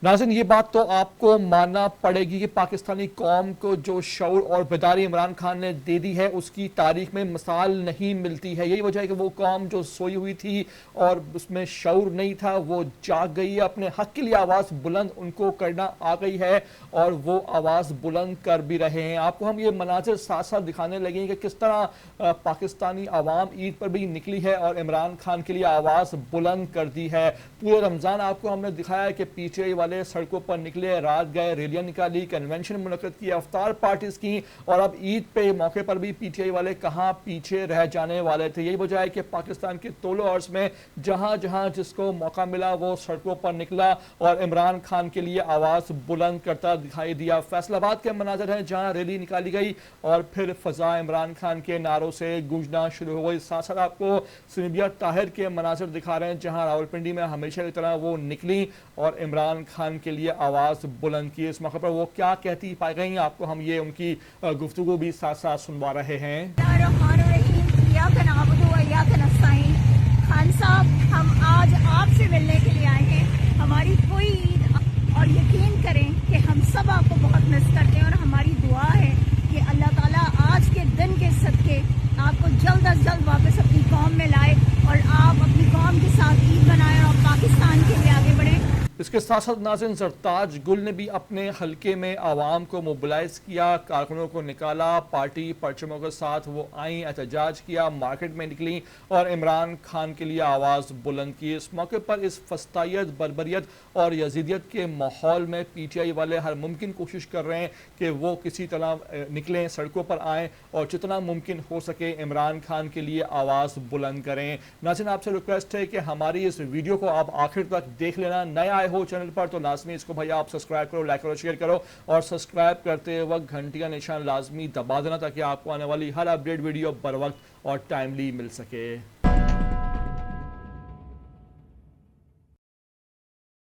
नाज़रीन, ये बात तो आपको मानना पड़ेगी कि पाकिस्तानी कौम को जो शऊर और बेदारी इमरान खान ने दे दी है उसकी तारीख में मिसाल नहीं मिलती है। यही वजह है कि वो कौम जो सोई हुई थी और उसमें शऊर नहीं था वो जाग गई है, अपने हक के लिए आवाज़ बुलंद उनको करना आ गई है और वो आवाज़ बुलंद कर भी रहे हैं। आपको हम ये मनाजिर साथ साथ दिखाने लगे कि किस तरह पाकिस्तानी आवाम ईद पर भी निकली है और इमरान खान के लिए आवाज़ बुलंद कर दी है। पूरे रमज़ान आपको हमने दिखाया है कि पीछे वाले सड़कों पर निकले, रात गए, रैलियां निकाली, कन्वेंशन मुनक्किद की, अफ्तार पार्टीज की, और अब ईद पे मौके पर भी पीटीआई वाले कहां पीछे रह जाने वाले थे। यही वजह है कि पाकिस्तान के तोलो अर्ज में जहां जहां जिसको मौका मिला वो सड़कों पर निकला और इमरान खान के लिए आवाज बुलंद करता दिखाई दिया। फैसलाबाद के मनाजर हैं जहां रैली निकाली गई और फिर फजा इमरान खान के नारों से गूंजना शुरू हो गई। साथ साथ आपको सुनिबिया ताहिर के मनाजर दिखा रहे हैं जहां रावलपिंडी में हमेशा की तरह वो निकली और इमरान खान के लिए आवाज़ बुलंद की। इस मौके पर वो क्या कहती पाई गई, आपको हम ये उनकी गुफ्तगू भी साथ साथ सुनवा रहे हैं। खान साहब, हम आज आपसे मिलने के लिए आए हैं। हमारी कोई ईद, और यकीन करें कि हम सब आपको बहुत मिस करते हैं और हमारी दुआ है कि अल्लाह ताला आज के दिन के सदके आपको जल्द अज जल्द वापस अपनी कौम में लाए और आप अपनी कौम के साथ ईद मनाएं और पाकिस्तान के लिए आगे बढ़ें। इसके साथ साथ नाज़रीन, सरताज गुल ने भी अपने हलके में आवाम को मोबिलाइज किया, कारकुनों को निकाला, पार्टी परचमों के साथ वो आई, एहतजाज किया, मार्केट में निकली और इमरान खान के लिए आवाज़ बुलंद की। इस मौके पर इस फस्तायत, बर्बरियत और यजीदियत के माहौल में पीटीआई वाले हर मुमकिन कोशिश कर रहे हैं कि वो किसी तरह निकलें, सड़कों पर आएँ और जितना मुमकिन हो सके इमरान खान के लिए आवाज़ बुलंद करें। नाज़रीन, आपसे रिक्वेस्ट है कि हमारी इस वीडियो को आप आखिर तक देख लेना। नया आए हो चैनल पर तो लाजमी इसको भैया आप सब्सक्राइब करो, लाइक करो, शेयर करो और सब्सक्राइब करते वक्त घंटी का निशान लाजमी दबा देना ताकि आपको आने वाली हर अपडेट वीडियो बर वक्त और टाइमली मिल सके।